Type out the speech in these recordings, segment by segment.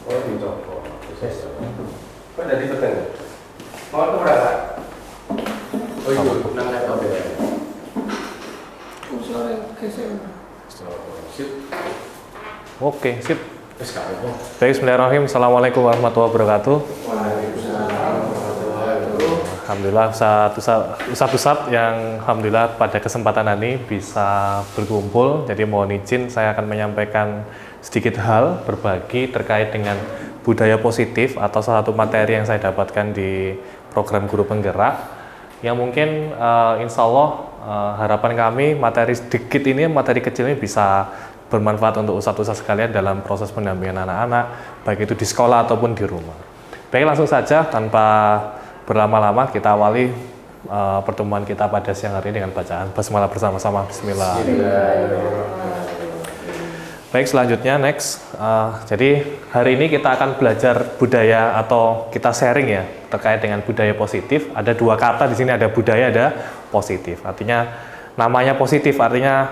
Oh, dicoba. Bisa. Kok dari pegang? Mau ke berapa? Oh, itu nang laptop ya. Usulnya geser. Sip. Oke, sip. Wis gak apa. Baik, bismillahirrahmanirrahim. Assalamualaikum warahmatullahi wabarakatuh. Waalaikumsalam warahmatullahi wabarakatuh. Alhamdulillah, Ustadz yang alhamdulillah pada kesempatan ini bisa berkumpul. Jadi mohon izin saya akan menyampaikan sedikit hal berbagi terkait dengan budaya positif atau salah satu materi yang saya dapatkan di program Guru Penggerak yang mungkin insya Allah harapan kami materi sedikit ini, materi kecil ini bisa bermanfaat untuk ustadz-ustadz sekalian dalam proses pendampingan anak-anak, baik itu di sekolah ataupun di rumah. Baik, langsung saja tanpa berlama-lama kita awali pertemuan kita pada siang hari ini dengan bacaan basmalah bersama-sama. Bismillah. Baik, selanjutnya next. Jadi hari ini kita akan belajar budaya atau kita sharing ya terkait dengan budaya positif. Ada dua kata di sini, ada budaya, ada positif. Artinya namanya positif artinya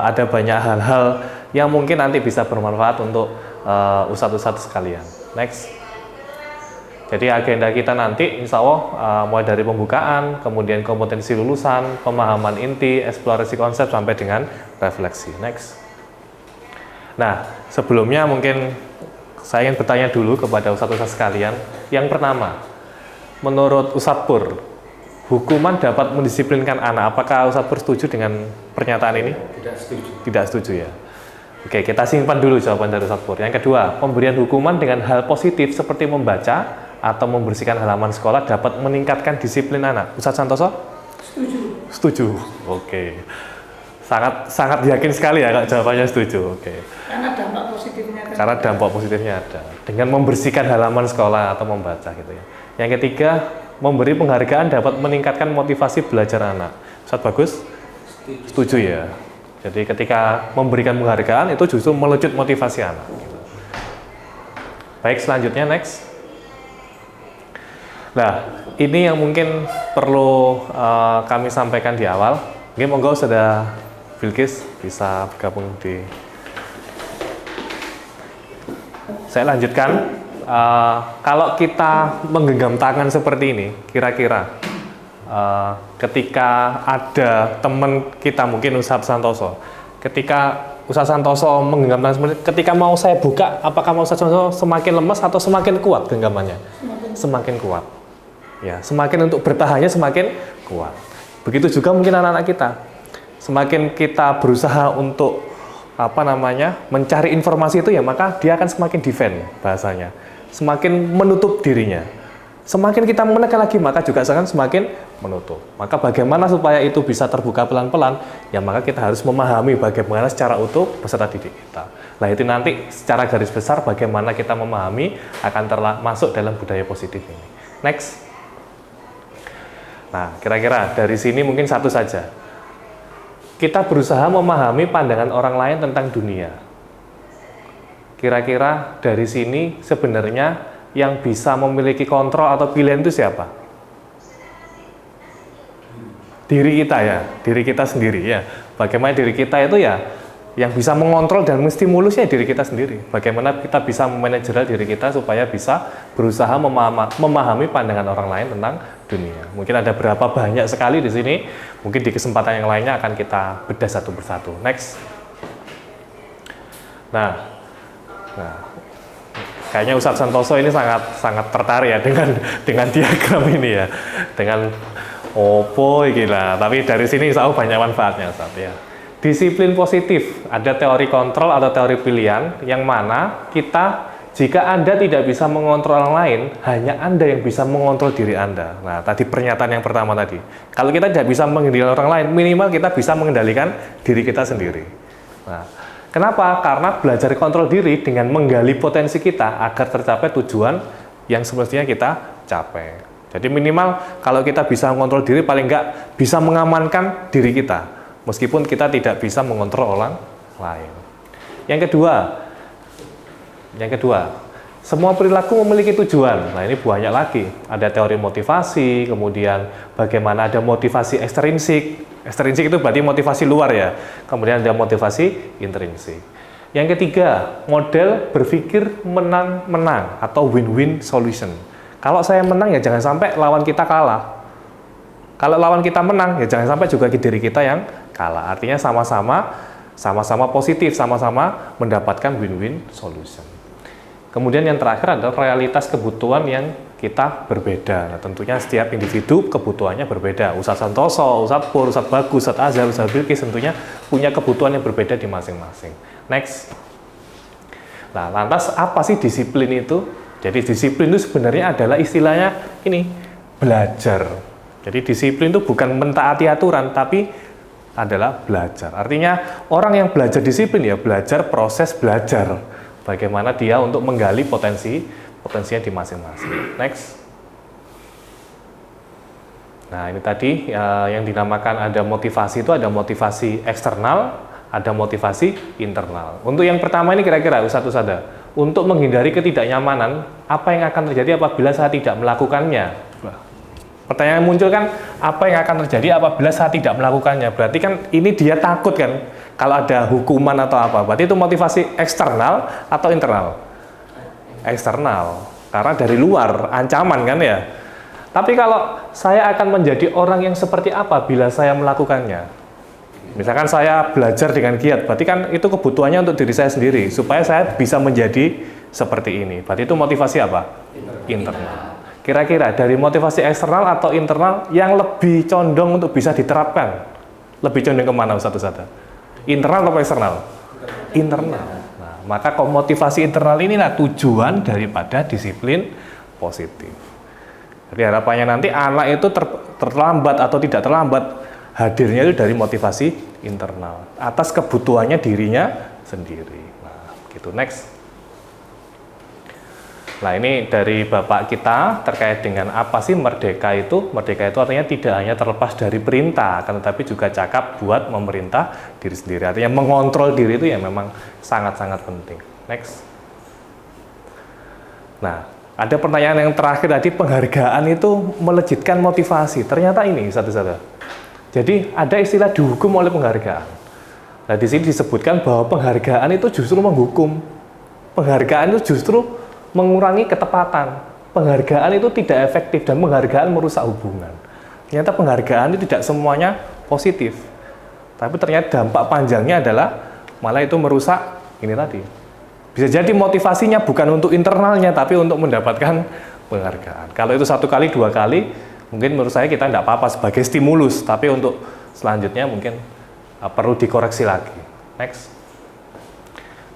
ada banyak hal-hal yang mungkin nanti bisa bermanfaat untuk ustadz-ustadz sekalian. Next. Jadi agenda kita nanti insya Allah mulai dari pembukaan, kemudian kompetensi lulusan, pemahaman inti, eksplorasi konsep sampai dengan refleksi. Next. Nah, sebelumnya mungkin saya ingin bertanya dulu kepada ustadz-ustadz sekalian. Yang pertama, menurut Ustadz Pur, hukuman dapat mendisiplinkan anak. Apakah Ustadz Pur setuju dengan pernyataan ini? Tidak setuju. Tidak setuju ya. Oke, kita simpan dulu jawaban dari Ustadz Pur. Yang kedua, pemberian hukuman dengan hal positif seperti membaca atau membersihkan halaman sekolah dapat meningkatkan disiplin anak. Ustadz Santoso? Setuju. Setuju. Oke. Sangat yakin sekali ya kalau jawabannya setuju. Oke. Karena dampak positifnya. Karena dampak positifnya ada. Dengan membersihkan halaman sekolah atau membaca gitu ya. Yang ketiga, memberi penghargaan dapat meningkatkan motivasi belajar anak. Ustadz Bagus? Setuju ya. Jadi ketika memberikan penghargaan itu justru melecut motivasi anak. Gitu. Baik, selanjutnya next. Nah, ini yang mungkin perlu kami sampaikan di awal. Mungkin monggo sudah Bilkis bisa bergabung di. Saya lanjutkan. Kalau kita menggenggam tangan seperti ini, kira-kira ketika ada teman kita, mungkin Ustadz Santoso, ketika Ustadz Santoso menggenggam tangan seperti ini, ketika mau saya buka, apakah mau Ustadz Santoso semakin lemas atau semakin kuat genggamannya? Semakin kuat. Ya, semakin untuk bertahannya semakin kuat. Begitu juga mungkin anak-anak kita. Semakin kita berusaha untuk mencari informasi itu ya, maka dia akan semakin defend bahasanya. Semakin menutup dirinya. Semakin kita menekan lagi, maka juga akan semakin menutup. Maka bagaimana supaya itu bisa terbuka pelan-pelan? Ya maka kita harus memahami bagaimana secara utuh peserta didik kita. Nah itu nanti secara garis besar bagaimana kita memahami akan masuk dalam budaya positif ini. Next. Nah, kira-kira dari sini mungkin satu saja. Kita berusaha memahami pandangan orang lain tentang dunia. Kira-kira dari sini sebenarnya yang bisa memiliki kontrol atau pilihan itu siapa? Diri kita ya, diri kita sendiri ya. Bagaimana diri kita itu ya yang bisa mengontrol dan menstimulusnya diri kita sendiri. Bagaimana kita bisa memanajer diri kita supaya bisa berusaha memahami pandangan orang lain tentang dunia. Mungkin ada berapa banyak sekali di sini. Mungkin di kesempatan yang lainnya akan kita bedah satu persatu. Next. Nah, kayaknya Ustadz Santoso ini sangat tertarik ya dengan diagram ini ya, dengan opo gila. Tapi dari sini insya Allah banyak manfaatnya, Ustadz ya. Disiplin positif, ada teori kontrol atau teori pilihan yang mana kita, jika Anda tidak bisa mengontrol orang lain, hanya Anda yang bisa mengontrol diri Anda. Nah, tadi pernyataan yang pertama tadi. Kalau kita tidak bisa mengendalikan orang lain, minimal kita bisa mengendalikan diri kita sendiri. Nah, kenapa? Karena belajar kontrol diri dengan menggali potensi kita agar tercapai tujuan yang semestinya kita capai. Jadi minimal kalau kita bisa mengontrol diri, paling enggak bisa mengamankan diri kita. Meskipun kita tidak bisa mengontrol orang lain. Yang kedua, semua perilaku memiliki tujuan. Nah, ini banyak lagi. Ada teori motivasi, kemudian bagaimana ada motivasi ekstrinsik. Ekstrinsik itu berarti motivasi luar ya. Kemudian ada motivasi intrinsik. Yang ketiga, model berpikir menang-menang atau win-win solution. Kalau saya menang ya jangan sampai lawan kita kalah. Kalau lawan kita menang ya jangan sampai juga diri kita yang kalah. Artinya sama-sama positif, sama-sama mendapatkan win-win solution. Kemudian yang terakhir adalah realitas kebutuhan yang kita berbeda. Nah, tentunya setiap individu kebutuhannya berbeda. Ustadz Santoso, Ustadz Pur, Ustadz Bagus, Ustadz Azhar, Ustadz Bilqis tentunya punya kebutuhan yang berbeda di masing-masing. Next. Nah, lantas apa sih disiplin itu? Jadi disiplin itu sebenarnya adalah istilahnya ini, belajar. Jadi disiplin itu bukan mentaati aturan, tapi adalah belajar. Artinya orang yang belajar disiplin ya belajar proses belajar. Bagaimana dia untuk menggali potensinya di masing-masing. Next. Nah, ini tadi yang dinamakan ada motivasi itu ada motivasi eksternal, ada motivasi internal. Untuk yang pertama ini kira-kira Ustadz ada untuk menghindari ketidaknyamanan, apa yang akan terjadi apabila saya tidak melakukannya? Pertanyaan yang muncul kan, apa yang akan terjadi apabila saya tidak melakukannya? Berarti kan ini dia takut kan, kalau ada hukuman atau apa. Berarti itu motivasi eksternal atau internal? Eksternal, karena dari luar, ancaman kan ya. Tapi kalau saya akan menjadi orang yang seperti apa bila saya melakukannya? Misalkan saya belajar dengan giat, berarti kan itu kebutuhannya untuk diri saya sendiri, supaya saya bisa menjadi seperti ini. Berarti itu motivasi apa? Internal. Kira-kira dari motivasi eksternal atau internal yang lebih condong untuk bisa diterapkan? Lebih condong kemana Ustadz? Internal atau eksternal? Internal. Nah, maka motivasi internal inilah tujuan daripada disiplin positif. Jadi harapannya nanti anak itu terlambat atau tidak terlambat, hadirnya itu dari motivasi internal atas kebutuhannya dirinya sendiri. Nah, gitu. Next. Nah, ini dari Bapak kita terkait dengan apa sih merdeka itu. Merdeka itu artinya tidak hanya terlepas dari perintah, akan tetapi juga cakap buat memerintah diri sendiri. Artinya mengontrol diri itu ya memang sangat-sangat penting. Next. Nah, ada pertanyaan yang terakhir tadi, penghargaan itu melejitkan motivasi. Ternyata ini satu-satu. Jadi ada istilah dihukum oleh penghargaan. Nah, di sini disebutkan bahwa penghargaan itu justru menghukum. Penghargaan itu justru mengurangi ketepatan. Penghargaan itu tidak efektif dan penghargaan merusak hubungan. Ternyata penghargaan itu tidak semuanya positif. Tapi ternyata dampak panjangnya adalah malah itu merusak ini tadi. Bisa jadi motivasinya bukan untuk internalnya tapi untuk mendapatkan penghargaan. Kalau itu 1 kali, 2 kali, mungkin menurut saya kita tidak apa-apa sebagai stimulus, tapi untuk selanjutnya mungkin perlu dikoreksi lagi. Next.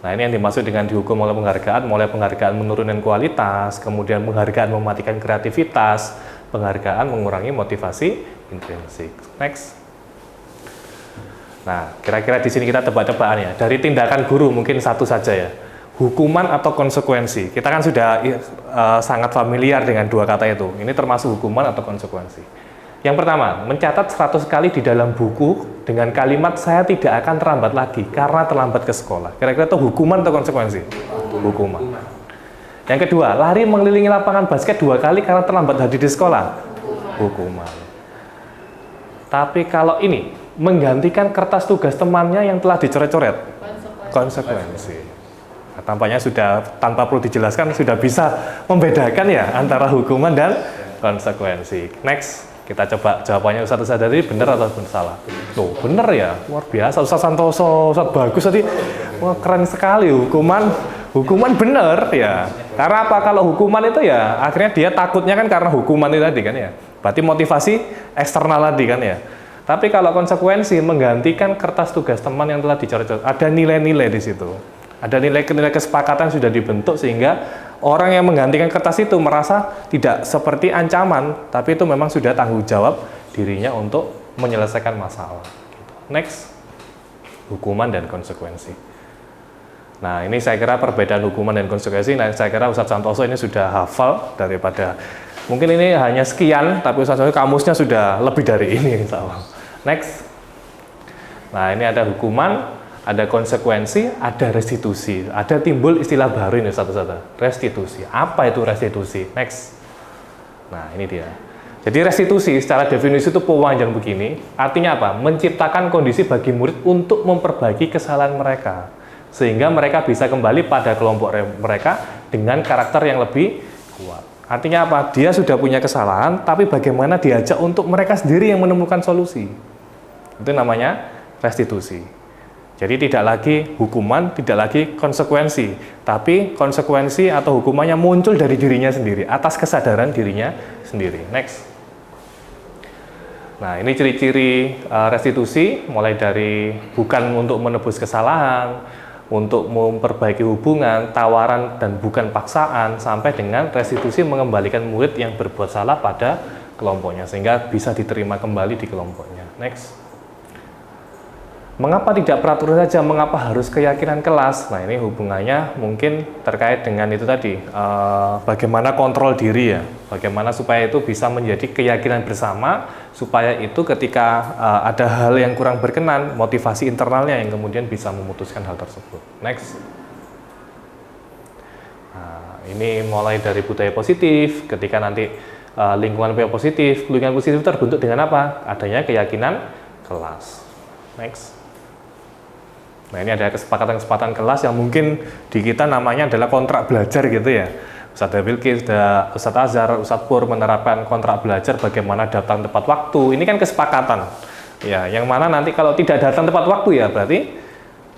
Nah, ini yang dimaksud dengan dihukum oleh penghargaan, mulai penghargaan menurunkan kualitas, kemudian penghargaan mematikan kreativitas, penghargaan mengurangi motivasi intrinsik. Next. Nah, kira-kira di sini kita tebak-tebakan ya. Dari tindakan guru mungkin satu saja ya. Hukuman atau konsekuensi. Kita kan sudah sangat familiar dengan dua kata itu. Ini termasuk hukuman atau konsekuensi. Yang pertama, mencatat 100 kali di dalam buku dengan kalimat saya tidak akan terlambat lagi karena terlambat ke sekolah. Kira-kira itu hukuman atau konsekuensi? Hukuman. Yang kedua, lari mengelilingi lapangan basket 2 kali karena terlambat hadir di sekolah. Hukuman. Tapi kalau ini, menggantikan kertas tugas temannya yang telah dicoret-coret. Konsekuensi. Nah, tampaknya sudah tanpa perlu dijelaskan sudah bisa membedakan ya antara hukuman dan konsekuensi. Next. Kita coba jawabannya Ustadz Sadari benar atau salah? Tuh, benar ya, luar biasa. Ustadz Santoso, Ustadz Bagus tadi, wah keren sekali. Hukuman benar ya. Karena apa? Kalau hukuman itu ya akhirnya dia takutnya kan karena hukuman itu tadi kan ya. Berarti motivasi eksternal tadi kan ya. Tapi kalau konsekuensi menggantikan kertas tugas teman yang telah dicoret-coret, ada nilai-nilai di situ. Ada nilai-nilai kesepakatan sudah dibentuk sehingga orang yang menggantikan kertas itu merasa tidak seperti ancaman, tapi itu memang sudah tanggung jawab dirinya untuk menyelesaikan masalah. Next, hukuman dan konsekuensi. Nah, ini saya kira perbedaan hukuman dan konsekuensi. Nah, saya kira Ustadz Santoso ini sudah hafal daripada, mungkin ini hanya sekian, tapi Ustadz Santoso kamusnya sudah lebih dari ini. Insya Allah. Next. Nah, ini ada hukuman, ada konsekuensi, ada restitusi. Ada timbul istilah baru ini satu-satu. Restitusi. Apa itu restitusi? Next. Nah, ini dia. Jadi restitusi secara definisi itu pewanjang begini. Artinya apa? Menciptakan kondisi bagi murid untuk memperbaiki kesalahan mereka. sehingga mereka bisa kembali pada kelompok mereka dengan karakter yang lebih kuat. Artinya apa? Dia sudah punya kesalahan, tapi bagaimana diajak untuk mereka sendiri yang menemukan solusi. Itu namanya restitusi. Jadi tidak lagi hukuman, tidak lagi konsekuensi, tapi konsekuensi atau hukumannya muncul dari dirinya sendiri, atas kesadaran dirinya sendiri. Next. Nah, ini ciri-ciri restitusi, mulai dari bukan untuk menebus kesalahan, untuk memperbaiki hubungan, tawaran dan bukan paksaan, sampai dengan restitusi mengembalikan murid yang berbuat salah pada kelompoknya, sehingga bisa diterima kembali di kelompoknya. Next. Mengapa tidak peraturan saja? Mengapa harus keyakinan kelas? Nah, ini hubungannya mungkin terkait dengan itu tadi, bagaimana kontrol diri ya, bagaimana supaya itu bisa menjadi keyakinan bersama, supaya itu ketika ada hal yang kurang berkenan, motivasi internalnya yang kemudian bisa memutuskan hal tersebut. Next. Nah, ini mulai dari budaya positif, ketika nanti lingkungan positif terbentuk dengan apa? Adanya keyakinan kelas. Next. Nah, ini ada kesepakatan-kesepakatan kelas yang mungkin di kita namanya adalah kontrak belajar gitu ya. Ustadz Wilkis, Ustadz Azhar, Ustadz Pur menerapkan kontrak belajar bagaimana datang tepat waktu. Ini kan kesepakatan. Ya, yang mana nanti kalau tidak datang tepat waktu ya berarti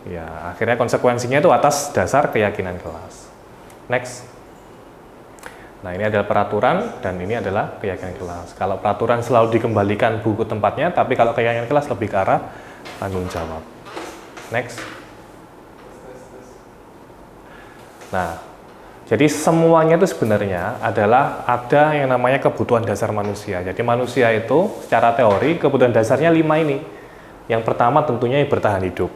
ya akhirnya konsekuensinya itu atas dasar keyakinan kelas. Next. Nah, ini adalah peraturan dan ini adalah keyakinan kelas. Kalau peraturan selalu dikembalikan buku tempatnya, tapi kalau keyakinan kelas lebih ke arah tanggung jawab. Next. Nah, jadi semuanya itu sebenarnya adalah ada yang namanya kebutuhan dasar manusia. Jadi manusia itu secara teori kebutuhan dasarnya 5 ini. Yang pertama tentunya bertahan hidup.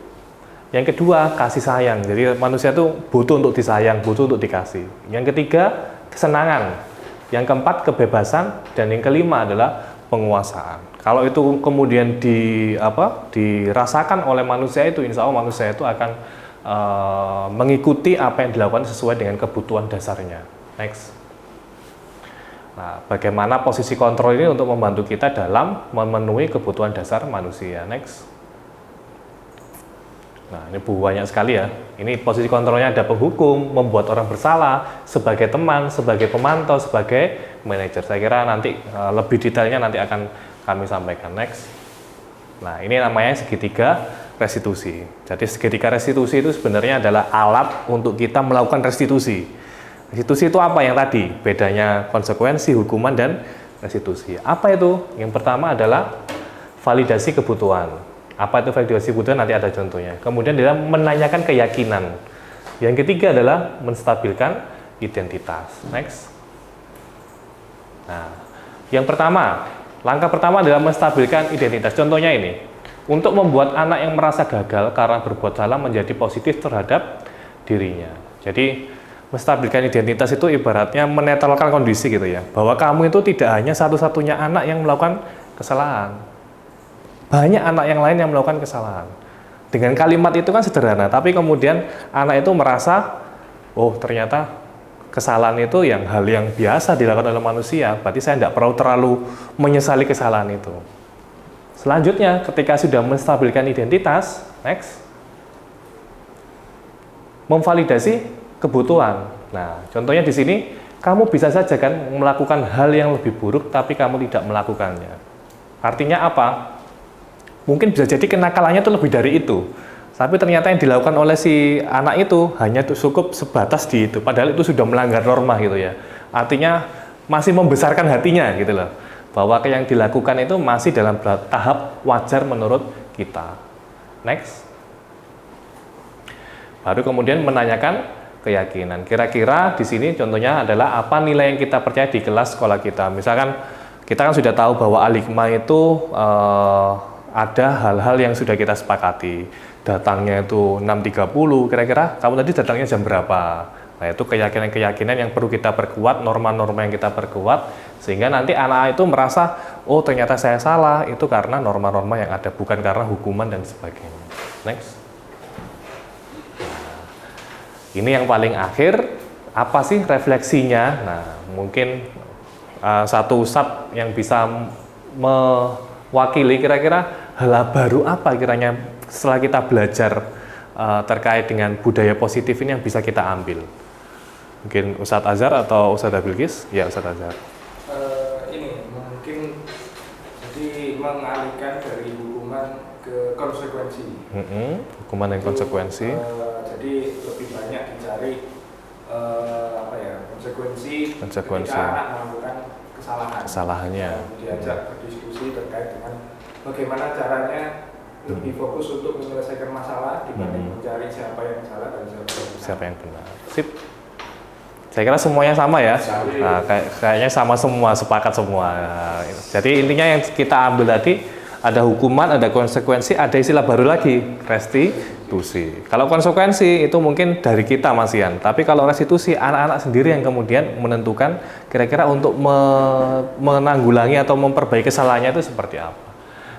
Yang kedua kasih sayang. Jadi manusia itu butuh untuk disayang, butuh untuk dikasih. Yang ketiga kesenangan. Yang keempat kebebasan dan yang kelima adalah penguasaan. Kalau itu kemudian dirasakan oleh manusia itu, insya Allah manusia itu akan mengikuti apa yang dilakukan sesuai dengan kebutuhan dasarnya. Next. Nah, bagaimana posisi kontrol ini untuk membantu kita dalam memenuhi kebutuhan dasar manusia. Next. Nah, ini banyak sekali ya. Ini posisi kontrolnya ada penghukum, membuat orang bersalah, sebagai teman, sebagai pemantau, sebagai manajer. Saya kira nanti lebih detailnya nanti akan kami sampaikan. Next. Nah, ini namanya segitiga restitusi. Jadi segitiga restitusi itu sebenarnya adalah alat untuk kita melakukan restitusi. Restitusi itu apa yang tadi? Bedanya konsekuensi, hukuman, dan restitusi. Apa itu? Yang pertama adalah validasi kebutuhan. Apa itu validasi kebutuhan? Nanti ada contohnya. Kemudian dia menanyakan keyakinan. Yang ketiga adalah menstabilkan identitas. Next. Nah, yang pertama, langkah pertama adalah menstabilkan identitas. Contohnya ini, untuk membuat anak yang merasa gagal karena berbuat salah menjadi positif terhadap dirinya. Jadi, menstabilkan identitas itu ibaratnya menetralkan kondisi gitu ya, bahwa kamu itu tidak hanya satu-satunya anak yang melakukan kesalahan. Banyak anak yang lain yang melakukan kesalahan. Dengan kalimat itu kan sederhana, tapi kemudian anak itu merasa, oh ternyata kesalahan itu hal yang biasa dilakukan oleh manusia, berarti saya tidak perlu terlalu menyesali kesalahan itu. Selanjutnya, ketika sudah menstabilkan identitas, next, memvalidasi kebutuhan. Nah, contohnya di sini, kamu bisa saja kan melakukan hal yang lebih buruk, tapi kamu tidak melakukannya. Artinya apa? Mungkin bisa jadi kenakalannya itu lebih dari itu. Tapi ternyata yang dilakukan oleh si anak itu hanya cukup sebatas di itu. Padahal itu sudah melanggar norma gitu ya. Artinya masih membesarkan hatinya gitu loh. Bahwa yang dilakukan itu masih dalam tahap wajar menurut kita. Next. Baru kemudian menanyakan keyakinan. Kira-kira di sini contohnya adalah apa nilai yang kita percaya di kelas sekolah kita. Misalkan kita kan sudah tahu bahwa Al-Hikmah itu ada hal-hal yang sudah kita sepakati. Datangnya itu 6.30, kira-kira kamu tadi datangnya jam berapa? Nah, itu keyakinan-keyakinan yang perlu kita perkuat, norma-norma yang kita perkuat, sehingga nanti anak itu merasa, oh ternyata saya salah, itu karena norma-norma yang ada, bukan karena hukuman dan sebagainya. Next. Ini yang paling akhir, apa sih refleksinya? Nah, mungkin satu ustadz yang bisa mewakili kira-kira hal baru apa kiranya setelah kita belajar terkait dengan budaya positif ini yang bisa kita ambil? Mungkin Ustadz Azhar atau Ustadz Bilqis? Ya, Ustadz Azhar. Ini mungkin jadi mengalihkan dari hukuman ke konsekuensi. Hukuman dan konsekuensi. Jadi lebih banyak dicari konsekuensi ketika anak melakukan Kesalahannya. Diajak berdiskusi terkait dengan bagaimana caranya lebih fokus untuk menyelesaikan masalah dibanding mencari siapa yang salah dan siapa yang benar. Sip. Saya kira semuanya sama ya. Nah, kayaknya sama semua, sepakat semua. Nah, jadi intinya yang kita ambil tadi ada hukuman, ada konsekuensi, ada istilah baru lagi, restitusi. Kalau konsekuensi itu mungkin dari kita Mas Ian, tapi kalau restitusi anak-anak sendiri yang kemudian menentukan kira-kira untuk menanggulangi atau memperbaiki kesalahannya itu seperti apa.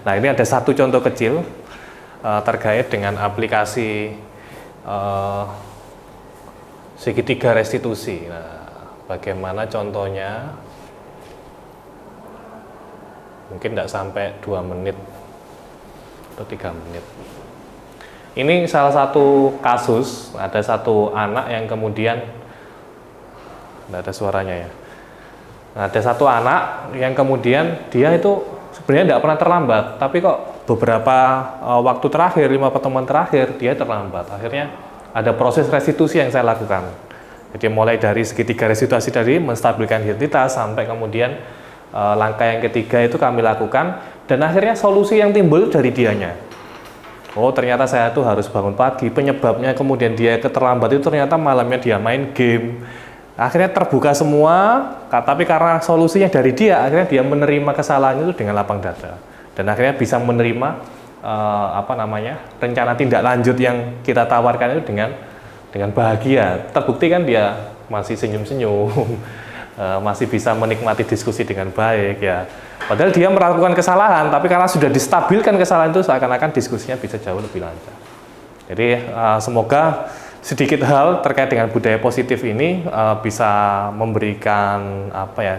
Nah, ini ada satu contoh kecil terkait dengan aplikasi segitiga restitusi. Nah, bagaimana contohnya? Mungkin tidak sampai 2 menit atau 3 menit. Ini salah satu kasus, ada satu anak yang kemudian, tidak ada suaranya ya. Nah, ada satu anak yang kemudian dia itu sebenarnya tidak pernah terlambat, tapi kok beberapa waktu terakhir, 5 pertemuan terakhir dia terlambat. Akhirnya ada proses restitusi yang saya lakukan. Jadi mulai dari segitiga restitusi tadi, menstabilkan identitas, sampai kemudian langkah yang ketiga itu kami lakukan, dan akhirnya solusi yang timbul dari dianya. Oh, ternyata saya tuh harus bangun pagi, penyebabnya kemudian dia keterlambat itu ternyata malamnya dia main game. Akhirnya terbuka semua, tapi karena solusinya dari dia, akhirnya dia menerima kesalahannya itu dengan lapang dada. Dan akhirnya bisa menerima rencana tindak lanjut yang kita tawarkan itu dengan bahagia. Terbukti kan dia masih senyum-senyum. Masih bisa menikmati diskusi dengan baik ya. Padahal dia melakukan kesalahan, tapi karena sudah distabilkan kesalahan itu seakan-akan diskusinya bisa jauh lebih lancar. Jadi semoga sedikit hal terkait dengan budaya positif ini bisa memberikan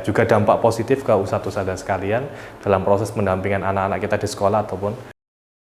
juga dampak positif ke ustadz-ustadzah sekalian dalam proses pendampingan anak-anak kita di sekolah ataupun